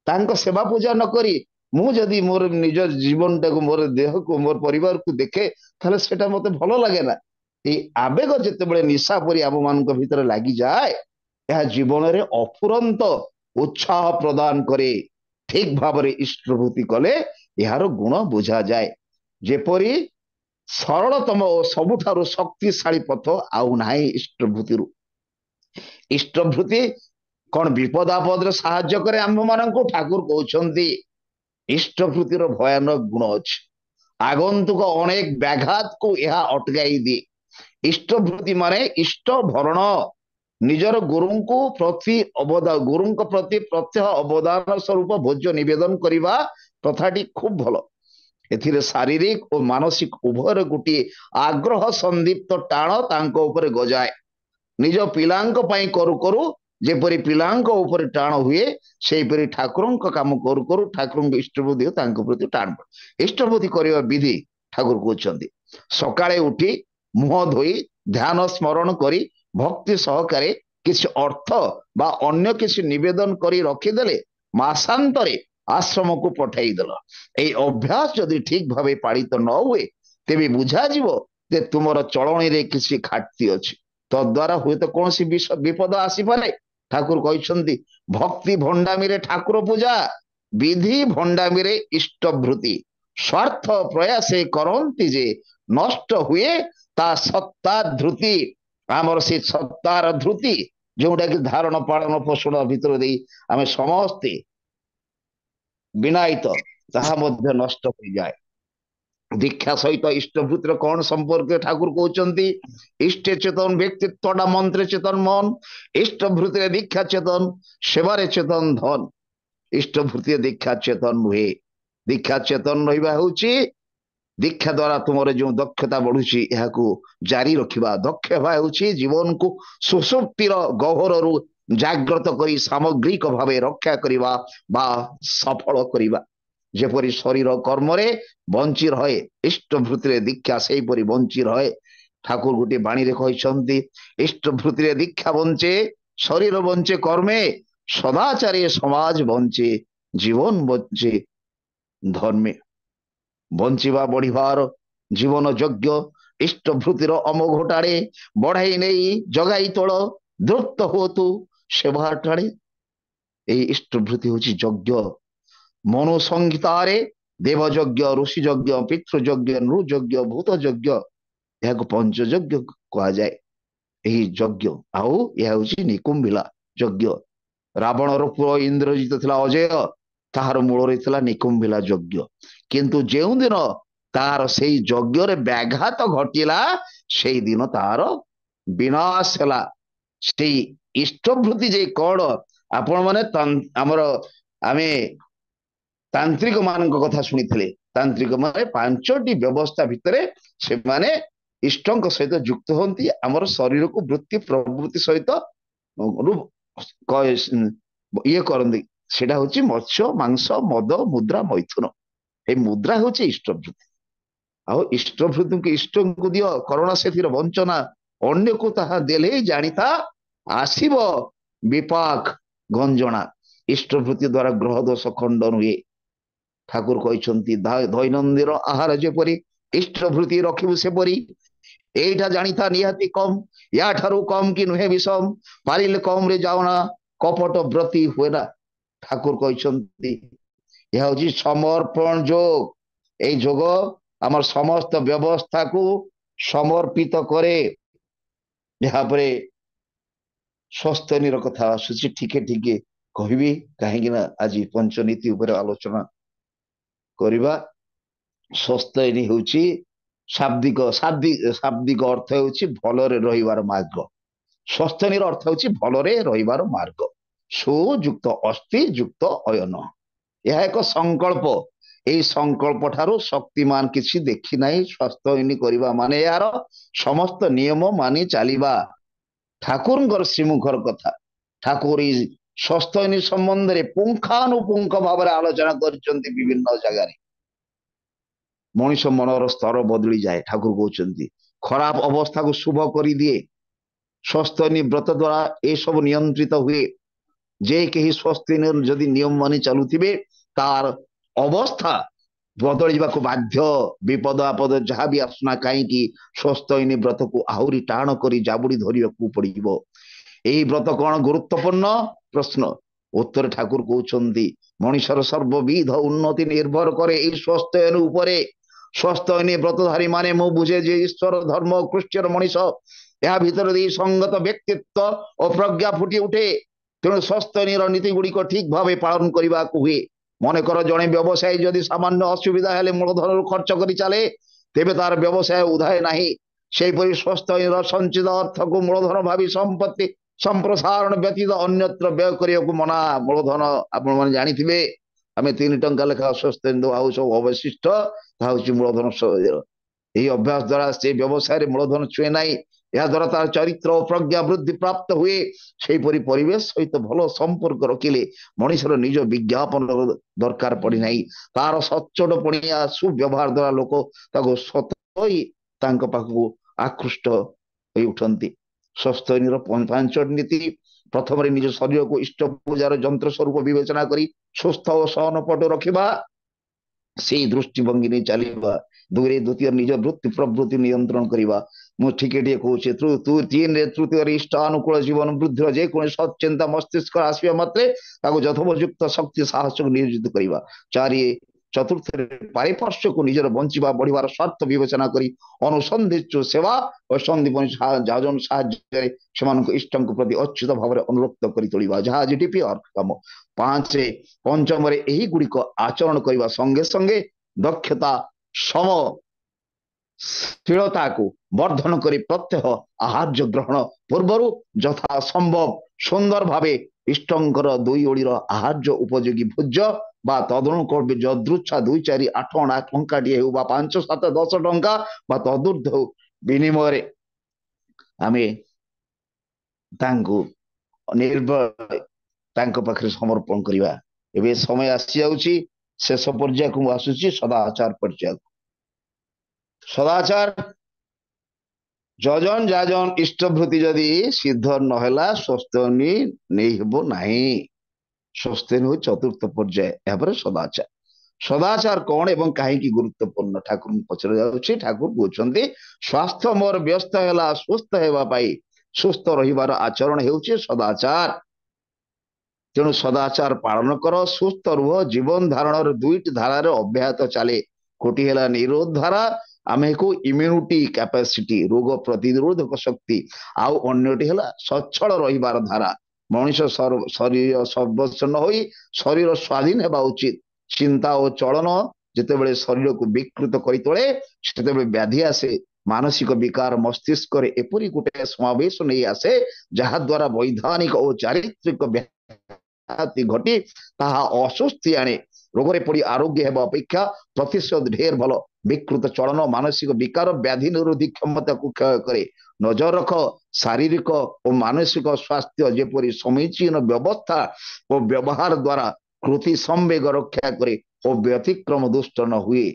S1: ତାଙ୍କ ସେବା ପୂଜା ନ କରି ମୁଁ ଯଦି ମୋର ନିଜ ଜୀବନଟାକୁ, ମୋର ଦେହକୁ, ମୋର ପରିବାରକୁ ଦେଖେ, ତାହେଲେ ସେଟା ମତେ ଭଲ ଲାଗେ ନା। ଏଇ ଆବେଗ ଯେତେବେଳେ ନିଶା ପରି ଆମମାନଙ୍କ ଭିତରେ ଲାଗିଯାଏ, ଏହା ଜୀବନରେ ଅଫୁରନ୍ତ ଉତ୍ସାହ ପ୍ରଦାନ କରେ। ଠିକ ଭାବରେ ଇଷ୍ଟଭୂତି କଲେ ଏହାର ଗୁଣ ବୁଝାଯାଏ। ଯେପରି ସରଳତମ ଓ ସବୁଠାରୁ ଶକ୍ତିଶାଳୀ ପଥ ଆଉ ନାହିଁ ଇଷ୍ଟଭୂତିରୁ। ଇଷ୍ଟଭୂତି କଣ ବିପଦ ଆପଦରେ ସାହାଯ୍ୟ କରେ ଆମ୍ଭମାନଙ୍କୁ? ଠାକୁର କହୁଛନ୍ତି ଇଷ୍ଟଭୂତିର ଭୟାନକ ଗୁଣ ଅଛି। ଆଗନ୍ତୁକ ଅନେକ ବ୍ୟାଘାତକୁ ଏହା ଅଟକାଇ ଦିଏ। ଇଷ୍ଟଭୂତି ମାନେ ଇଷ୍ଟ ଭରଣ, ନିଜର ଗୁରୁଙ୍କୁ ପ୍ରତି ଗୁରୁଙ୍କ ପ୍ରତି ପ୍ରତ୍ୟହ ଅବଦାନ ସ୍ୱରୂପ ଭୋଜ୍ୟ ନିବେଦନ କରିବା ପ୍ରଥାଟି ଖୁବ ଭଲ। ଏଥିରେ ଶାରୀରିକ ଓ ମାନସିକ ଉଭୟର ଗୋଟିଏ ଆଗ୍ରହ ସନ୍ଦୀପ୍ତ ଟାଣ ତାଙ୍କ ଉପରେ ଗଜାଏ। ନିଜ ପିଲାଙ୍କ ପାଇଁ କରୁ କରୁ ଯେପରି ପିଲାଙ୍କ ଉପରେ ଟାଣ ହୁଏ, ସେହିପରି ଠାକୁରଙ୍କ କାମ କରୁ କରୁ ଠାକୁରଙ୍କ ଇଷ୍ଟଭୂତି ତାଙ୍କ ପ୍ରତି ଟାଣ। ଇଷ୍ଟଭୂତି କରିବା ବିଧି ଠାକୁର କହୁଛନ୍ତି, ସକାଳେ ଉଠି ମୁହଁ ଧୋଇ ଧ୍ୟାନ ସ୍ମରଣ କରି ଭକ୍ତି ସହକାରେ କିଛି ଅର୍ଥ ବା ଅନ୍ୟ କିଛି ନିବେଦନ କରି ରଖିଦେଲେ ମାସାନ୍ତରେ ଆଶ୍ରମକୁ ପଠାଇଦେଲ। ଏଇ ଅଭ୍ୟାସ ଯଦି ଠିକ ଭାବେ ପାଳିତ ନ ହୁଏ, ତେବେ ବୁଝାଯିବ ଯେ ତୁମର ଚଳଣିରେ କିଛି ଘାଟତି ଅଛି। ତଦ୍ୱାରା ହୁଏତ କୌଣସି ବିପଦ ଆସିପାରେ। ଠାକୁର କହିଛନ୍ତି ଭକ୍ତି ଭଣ୍ଡାମିରେ ଠାକୁର ପୂଜା, ବିଧି ଭଣ୍ଡାମିରେ ଇଷ୍ଟଭୃତି। ସ୍ୱାର୍ଥ ପ୍ରୟାସେ କରନ୍ତି ଯେ ନଷ୍ଟ ହୁଏ ତା ସତ୍ତା ଧୃତି। ଆମର ସେ ସତ୍ତାର ଧୃତି ଯୋଉଟା କି ଧାରଣ ପାଳନ ପୋଷଣ ଭିତରେ ଦେଇ ଆମେ ସମସ୍ତେ ବିନାୟିତ, ତାହା ମଧ୍ୟ ନଷ୍ଟ ହୋଇଯାଏ। ଦୀକ୍ଷା ସହିତ ଇଷ୍ଟଭୂତିର କଣ ସମ୍ପର୍କ? ଠାକୁର କହୁଛନ୍ତି ଇଷ୍ଟେ ଚେତନ ବ୍ୟକ୍ତିତ୍ୱଟା ମନ୍ତ୍ରେ ଚେତନ ମନ, ଇଷ୍ଟଭୂତିରେ ଦୀକ୍ଷା ଚେତନ, ସେବାରେ ଚେତନ ଧନ। ଇଷ୍ଟଭୂତିରେ ଦୀକ୍ଷା ଚେତନ ନୁହେଁ। ଦୀକ୍ଷା ଚେତନ ରହିବା ହେଉଛି ଦୀକ୍ଷା ଦ୍ୱାରା ତୁମର ଯେଉଁ ଦକ୍ଷତା ବଢୁଛି ଏହାକୁ ଜାରି ରଖିବା। ଦକ୍ଷ ହେବା ହେଉଛି ଜୀବନକୁ ସୁଷୁପ୍ତିର ଗହ୍ୱରରୁ ଜାଗ୍ରତ କରି ସାମଗ୍ରିକ ଭାବେ ରକ୍ଷା କରିବା ବା ସଫଳ କରିବା। ଯେପରି ଶରୀର କର୍ମରେ ବଞ୍ଚି ରହେ, ଇଷ୍ଟଭୂତିରେ ଦୀକ୍ଷା ସେହିପରି ବଞ୍ଚି ରହେ। ଠାକୁର ଗୋଟିଏ ବାଣୀରେ କହିଛନ୍ତି ଇଷ୍ଟଭୂତିରେ ଦୀକ୍ଷା ବଞ୍ଚେ, ଶରୀର ବଞ୍ଚେ କର୍ମେ, ସଦାଚାରେ ସମାଜ ବଞ୍ଚେ, ଜୀବନ ବଞ୍ଚେ ଧର୍ମେ। ବଞ୍ଚିବା ବଢିବାର ଜୀବନ ଯଜ୍ଞ ଇଷ୍ଟଭୂତିର ଅମୋଘଟାରେ ବଢାଇ ନେଇ ଜଗାଇ ତୋଳ ଦୃପ୍ତ ହୁଅତୁ ସେବା ଟାଣେ। ଏଇ ଇଷ୍ଟଭୂତି ହେଉଛି ଯଜ୍ଞ। ମନୁ ସଂହିତାରେ ଦେବଯଜ୍ଞ, ଋଷିଯଜ୍ଞ, ପିତୃଯଜ୍ଞ, ନୃଯଜ୍ଞ, ଭୂତଯଜ୍ଞ, ଏହାକୁ ପଞ୍ଚଯଜ୍ଞ କୁହାଯାଏ। ଏହି ଯଜ୍ଞ। ଆଉ ଏହା ହଉଛି ନିକୁମ୍ଭିଲା ଯଜ୍ଞ। ରାବଣର ପୁଅ ଇନ୍ଦ୍ରଜିତ ଥିଲା ଅଜୟ, ତାହାର ମୂଳରେ ଥିଲା ନିକୁମ୍ଭିଲା ଯଜ୍ଞ। କିନ୍ତୁ ଯେଉଁଦିନ ତାର ସେଇ ଯଜ୍ଞରେ ବ୍ୟାଘାତ ଘଟିଲା, ସେଇଦିନ ତାର ବିନାଶ ହେଲା। ସେଇ ଇଷ୍ଟଭୃତି ଯେ କଣ, ଆପଣ ମାନେ ଆମର ଆମେ ତାନ୍ତ୍ରିକ ମାନଙ୍କ କଥା ଶୁଣିଥିଲେ। ତାନ୍ତ୍ରିକ ମାନେ 5ଟି ବ୍ୟବସ୍ଥା ଭିତରେ ସେମାନେ ଇଷ୍ଟଙ୍କ ସହିତ ଯୁକ୍ତ ହୁଅନ୍ତି, ଆମର ଶରୀରକୁ ବୃତ୍ତି ପ୍ରବୃତ୍ତି ସହିତ ଇଏ କରନ୍ତି। ସେଟା ହଉଛି ମତ୍ସ୍ୟ, ମାଂସ, ମଦ, ମୁଦ୍ରା, ମୈଥୁନ। এই ମୁଦ୍ରା ହଉଛି ଇଷ୍ଟଭୃତି। ଆଉ ଇଷ୍ଟଭୃତିଙ୍କୁ ଇଷ୍ଟଙ୍କୁ ଦିଅ, କରଣ ସେଥିର ବଞ୍ଚନା, ଅନ୍ୟକୁ ତାହା ଦେଲେ ଜାଣିଥା ଆସିବ ବିପାକ ଗଞ୍ଜଣା। ଇଷ୍ଟଭୃତି ଦ୍ୱାରା ଗ୍ରହ ଦୋଷ ଖଣ୍ଡନ ହୁଏ। ଠାକୁର କହିଛନ୍ତି ଦୈନନ୍ଦିନ ଆହାର ଯେପରି ଇଷ୍ଟଭୃତି ରଖିବୁ ସେପରି। এইটা জানিতা নিহাতি কম, ইয়াঠারু কম কি নুহে বিষম, পারিলে কম রে যাওনা কপট ব্রতি ହୁଏ না। ଠାକୁର କହିଛନ୍ତି ଏହା ହଉଛି ସମର୍ପଣ ଯୋଗ। এই ଯୋଗ ଆମର ସମସ୍ତ ବ୍ୟବସ୍ଥାକୁ ସମର୍ପିତ କରେ। ଏହାପରେ ସ୍ୱସ୍ତନୀର କଥା ଆସୁଛି, ଟିକେ ଟିକେ କହିବି, କାହିଁକି ନା ଆଜି ପଞ୍ଚନୀତି ଉପରେ ଆଲୋଚନା କରିବା। ସ୍ୱସ୍ତନୀ ହେଉଛି ଶାବ୍ଦିକ ଅର୍ଥ ହେଉଛି ଭଲରେ ରହିବାର ମାର୍ଗ। ସ୍ୱସ୍ତନୀର ଅର୍ଥ ହେଉଛି ଭଲରେ ରହିବାର ମାର୍ଗ। ସୁଯୁକ୍ତ ଅସ୍ଥି ଯୁକ୍ତ ଅୟନ, ଏହା ଏକ ସଂକଳ୍ପ। এই ସଂକଳ୍ପ ଠାରୁ ଶକ୍ତିମାନ କିଛି ଦେଖି ନାହିଁ। ସ୍ୱସ୍ତୟନୀ କରିବା ମାନେ ଏହାର ସମସ୍ତ ନିୟମ ମାନି ଚାଲିବା। ଠାକୁରଙ୍କର ଶ୍ରୀମୁଖର କଥା। ଠାକୁର ଏଇ ସ୍ୱସ୍ତୟନୀ ସମ୍ବନ୍ଧରେ ପୁଙ୍ଖାନୁପୁଙ୍ଖ ଭାବରେ ଆଲୋଚନା କରିଛନ୍ତି ବିଭିନ୍ନ ଜାଗାରେ। ମଣିଷ ମନର ସ୍ତର ବଦଳି ଯାଏ। ଠାକୁର କହୁଛନ୍ତି ଖରାପ ଅବସ୍ଥାକୁ ଶୁଭ କରିଦିଏ। ସ୍ୱସ୍ତୟନୀ ବ୍ରତ ଦ୍ୱାରା ଏସବୁ ନିୟନ୍ତ୍ରିତ ହୁଏ। ଯେ କେହି ସ୍ୱସ୍ତୟନୀ ଯଦି ନିୟମ ମାନି ଚାଲୁଥିବେ, ତାର ଅବସ୍ଥା ବଦଳିବାକୁ ବାଧ୍ୟ। ବିପଦ ଆପଦ ଯାହା ବି ଆସୁନା କାହିଁକି, ସ୍ୱସ୍ତୟନୀ ବ୍ରତକୁ ଆହୁରି ଟାଣ କରି ଜାବୁଡି ଧରିବାକୁ ପଡିବ। ଏହି ବ୍ରତ କଣ ଗୁରୁତ୍ୱପୂର୍ଣ୍ଣ ପ୍ରଶ୍ନ? ଉତ୍ତର ଠାକୁର କହୁଛନ୍ତି ମଣିଷର ସର୍ବବିଧ ଉନ୍ନତି ନିର୍ଭର କରେ ଏହି ସ୍ୱସ୍ତୟନୀ ଉପରେ। ସ୍ୱସ୍ତୟନୀ ବ୍ରତଧାରୀ ମାନେ ମୁଁ ବୁଝେ ଯେ ଈଶ୍ୱର ଧର୍ମ ଖ୍ରୀଷ୍ଟିୟାନ ମଣିଷ। ଏହା ଭିତରେ ଦେଇ ସଙ୍ଗତ ବ୍ୟକ୍ତିତ୍ୱ ଓ ପ୍ରଜ୍ଞା ଫୁଟି ଉଠେ। ତେଣୁ ସ୍ୱସ୍ତୟନୀର ନୀତି ଗୁଡିକ ଠିକ ଭାବେ ପାଳନ କରିବାକୁ ହୁଏ। ମନେକର ଜଣେ ବ୍ୟବସାୟୀ ଯଦି ସାମାନ୍ୟ ଅସୁବିଧା ହେଲେ ମୂଳଧନରୁ ଖର୍ଚ୍ଚ କରି ଚାଲେ, ତେବେ ତାର ବ୍ୟବସାୟ ଉଧାଏ ନାହିଁ। ସେହିପରି ସ୍ୱସ୍ତୟନୀର ସଞ୍ଚିତ ଅର୍ଥକୁ ମୂଳଧନ ଭାବି ସମ୍ପତ୍ତି ସମ୍ପ୍ରସାରଣ ବ୍ୟତୀତ ଅନ୍ୟତ୍ର ବ୍ୟୟ କରିବାକୁ ମନା। ମୂଳଧନ ଆପଣମାନେ ଜାଣିଥିବେ, ଆମେ 3 ଟଙ୍କା ଲେଖା ସ୍ୱସ୍ତୟନୀ ଦେଉ, ଆଉ ସବୁ ଅବଶିଷ୍ଟ ତାହା ହେଉଛି ମୂଳଧନ। ଏହି ଅଭ୍ୟାସ ଦ୍ୱାରା ସେ ବ୍ୟବସାୟରେ ମୂଳଧନ ଛୁଏଁ ନାହିଁ। ଏହା ଦ୍ୱାରା ତାର ଚରିତ୍ର ଓ ପ୍ରଜ୍ଞା ବୃଦ୍ଧି ପ୍ରାପ୍ତ ହୁଏ। ସେହିପରି ପରିବେଶ ସହିତ ଭଲ ସମ୍ପର୍କ ରଖିଲେ ମଣିଷର ନିଜ ବିଜ୍ଞାପନ ଦରକାର ପଡିନାହିଁ। ତାର ସଚ୍ଚୋଟ ପଣିଆ ସୁବ୍ୟବହାର ଦ୍ୱାରା ଲୋକ ତାକୁ ସତୋଇ ତାଙ୍କ ପାଖକୁ ଆକୃଷ୍ଟ ହୋଇ ଉଠନ୍ତି। ସ୍ୱସ୍ତୟନୀର 5ଟି ନୀତି। ପ୍ରଥମରେ ନିଜ ଶରୀରକୁ ଇଷ୍ଟ ପୂଜାର ଯନ୍ତ୍ର ସ୍ୱରୂପ ବିବେଚନା କରି ସୁସ୍ଥ ଓ ସହନପଟ ରଖିବା, ସେଇ ଦୃଷ୍ଟିଭଙ୍ଗୀ ନେଇ ଚାଲିବା। ଦ୍ୱିତୀୟ ନିଜ ବୃତ୍ତି ପ୍ରବୃତ୍ତି ନିୟନ୍ତ୍ରଣ କରିବା। ମୁଁ ଟିକେ ଟିକେ କହୁଛି। 3ରେ ତୃତୀୟରେ ଇଷ୍ଟ ଅନୁକୂଳ ଜୀବନ ବୃଦ୍ଧିର ଯେକୌଣସି ସତ୍ଚିନ୍ତା ମସ୍ତିଷ୍କ ଆସିବା ମାତ୍ରେ ତାକୁ ଯଥୋପଯୁକ୍ତ ଶକ୍ତି ସାହସକୁ ନିୟୋଜିତ କରିବା। ଚତୁର୍ଥରେ ପାରିପାର୍ଶ୍ୱକୁ ନିଜର ବଞ୍ଚିବା ବଢିବାର ସ୍ୱାର୍ଥ ବିବେଚନା କରି ଅନୁସନ୍ଧିତ୍ସୁ ସେବା ଓ ସନ୍ଦୀପନୀ ସାହାଯ୍ୟରେ ସେମାନଙ୍କୁ ଇଷ୍ଟଙ୍କ ପ୍ରତି ଅଚ୍ୟୁତ ଭାବରେ ଅନୁରକ୍ତ କରି ତୋଳିବା, ଯାହା ଜିଡିପି କାମ। ପଞ୍ଚମରେ ଏହି ଗୁଡିକ ଆଚରଣ କରିବା ସଙ୍ଗେ ସଙ୍ଗେ ଦକ୍ଷତା ସମଶୀଳତାକୁ ବର୍ଦ୍ଧନ କରି ପ୍ରତ୍ୟହ ଆହାର୍ଯ୍ୟ ଗ୍ରହଣ ପୂର୍ବରୁ ଯଥା ସମ୍ଭବ ସୁନ୍ଦର ଭାବେ ଇଷ୍ଟଙ୍କର 2 ଓଳିର ଆହାର୍ଯ୍ୟ ଉପଯୋଗୀ ଭୋଜ୍ୟ ବା ତଦନୁକୂଳ ଯଦୃଚ୍ଛା 2, 4, 8 ଅଣା ଟଙ୍କାଟିଏ ହେଉ ବା 5, 7, 10 ଟଙ୍କା ବା ତଦୁର୍ଦ୍ଧ ହେଉ ବିନିମୟରେ ଆମେ ତାଙ୍କୁ ନିର୍ଭୟ ତାଙ୍କ ପାଖରେ ସମର୍ପଣ କରିବା। ଏବେ ସମୟ ଆସି ଯାଉଛି, ଶେଷ ପର୍ଯ୍ୟାୟକୁ ମୁଁ ଆସୁଛି, ସଦାଚାର ପର୍ଯ୍ୟାୟକୁ। ସଦାଚାର ଯଜନ ଯାଜନ ଇଷ୍ଟଭୃତି ଯଦି ସିଦ୍ଧ ନହେଲା ସ୍ୱସ୍ତୟନୀ ନେଇ ହେବ ନାହିଁ। ସ୍ୱସ୍ତୟନୀ ହେଉଛି ଚତୁର୍ଥ ପର୍ଯ୍ୟାୟ। ଏହାପରେ ସଦାଚାର। ସଦାଚାର କଣ ଏବଂ କାହିଁକି ଗୁରୁତ୍ୱପୂର୍ଣ୍ଣ ଠାକୁରଙ୍କୁ ପଚରା ଯାଉଛି। ଠାକୁର କହୁଛନ୍ତି ସ୍ୱାସ୍ଥ୍ୟ ମୋର ବ୍ୟସ୍ତ ହେଲା ସୁସ୍ଥ ହେବା ପାଇଁ, ସୁସ୍ଥ ରହିବାର ଆଚରଣ ହେଉଛି ସଦାଚାର। ତେଣୁ ସଦାଚାର ପାଳନ କର, ସୁସ୍ଥ ରୁହ। ଜୀବନ ଧାରଣର 2ଟି ଧାରାରେ ଅବ୍ୟାହତ ଚାଲେ। ଗୋଟିଏ ହେଲା ନିରୋଧ ଧାରା, आमेको इम्यूनिटी कैपेसिटी रोग प्रतिरोधक शक्ति आउ अन्यटी है सचल रहिबार धारा मनीष शरीर सर्वस्व न होई शरीर स्वाधीन हेबा उचित चिंता और चलन जितेबले शरीर को विकृत कर तोले सेतेबले व्याधि आसे मानसिक विकार मस्तिष्क एपरी गोटे समावेश नहीं आसे जहा द्वारा वैधानिक और चारित्रिक व्याधि घटी ताहा अस्वस्थी आने रोगरे पड़ी आरोग्य हेबा अपेक्षा प्रतिशत ढेर भल विकृत चलन मानसिक विकार व्याधि निरोधी क्षमता को क्षय करे नजर रख शारीरिक और मानसिक स्वास्थ्य जेपरी समीचीन व्यवस्था और व्यवहार द्वारा कृति संवेग रक्षा करे और व्यतिक्रम दुष्ट न हुए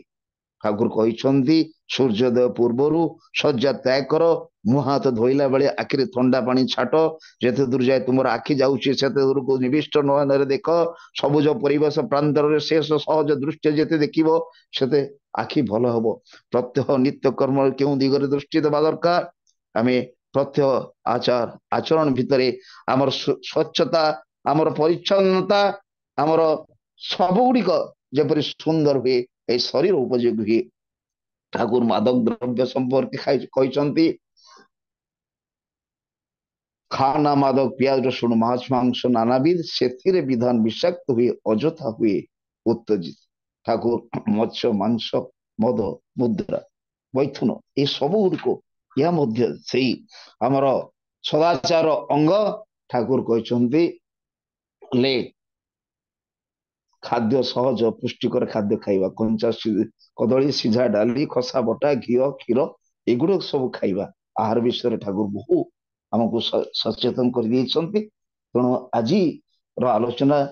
S1: ठाकुर कहते सूर्योदय पूर्वर शज्या त्याग कर मुह हाथ धोला बेले आखिरी ठंडा पानी छाट जेते दूर जाए तुम आखि जाऊँगी से दूर को निविष्ट नयन देख सबुज परिवेश प्रांतर शेष सहज दृष्टि जेते देख से आखि भल हम प्रत्यह नित्य कर्म क्यों दिगरे दृष्टि देवा दरकार आम प्रत्यह आचार आचरण भितर आमर स्वच्छता आमर परिच्छन्नता आमर सबुगुड़िक जपरी सुंदर हुए शरीर उपयोगी हुए ठाकुर मादक द्रव्य संपर्क कहते खाना मादक प्याज रसुण माछ मांस नानाविध से विधान विषाक्त हुए अजथा हुए उत्तेजित ठाकुर मत्स्य मांस मद मुद्रा मैथुन ये सब गुड़िक या आमर सदाचार अंग ठाकुर कहते ले खाद्य सहज पुष्टिकर खाद्य खाइबा कंचा कदली सीझा डाली खसा बटा घी क्षीर एगुड़ सब खाइबा आहार विषय ठाकुर बहु आमको सचेतन कर तेणु आज आलोचना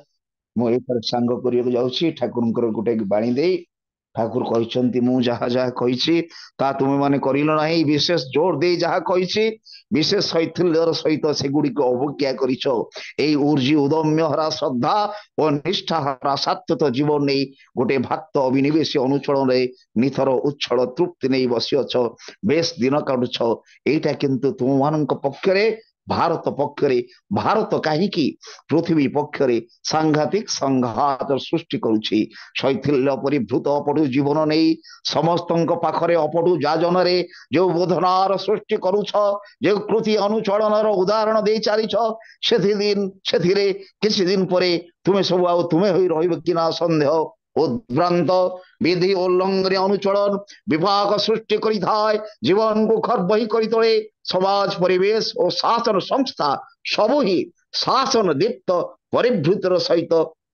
S1: मुझे सांग कर ठाकुर गोटे बाणी दे ठाकुर कहते मु जहा जहा कही तुम मैंने कर विशेष जोर दे जहा कही विशेष शैथिल्यर सहित सेगुड़िक अवज्ञा कर ऊर्जी उदम्य हरा श्रद्धा और निष्ठा हरा सात्वत जीवन नहीं गोटे भक्त अभिनिवेश अनुचलन निथर उच्छल तृप्ति नहीं बसी अछ बेस दिन काटुछ एटा किंतु तुम मान पक्षरे भारत पक्षरे भारत कहीं पृथ्वी पक्षरे सांघातिक संघात सृष्टि करुछि शैथिल्य परिभूत अपटु जीवन नहीं समस्त पाखरे अपटु जाजन रे जो बोधनार सृष्टि करुछ जो कृति अनुचलन उदाहरण दे चली किसी दिन पर तुम्हें सब आ तुम्हें रही ना सन्देह उद्भ्रांत विधि उल्लंघन अनुचलन विभाग सृष्टि कर जीवन को खर्ब ही कर तोड़े समाज परिवेश और शासन संस्था सबू ही शासन दीप्त परिभृतर सहित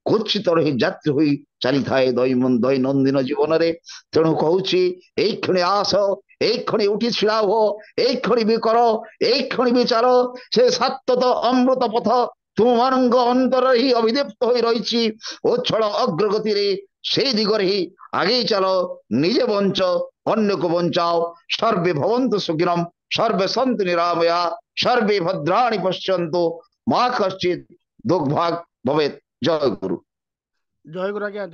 S1: कुचित रही जात्री हुई चली थाए दैनंदिन जीवन में तेणु कहूँ क्षण आस क्षण उठी छिड़ा हो क्षण भी कर क्षण भी चल से सात्वत अमृत पथ तुम मान अंतर ही अभिदीप्त हो रही उच्छल अग्रगति रे से दिगरे ही आगे चलो निजे बंच अन्य को बंचाओ सर्वे भवन्तु सुखिनम सर्वे सन्तु निरामया सर्वे भद्राणि पश्यन्तु मा कश्चित् दुर्भाग् भवेत्। जय गुरु।
S2: जय गुरु।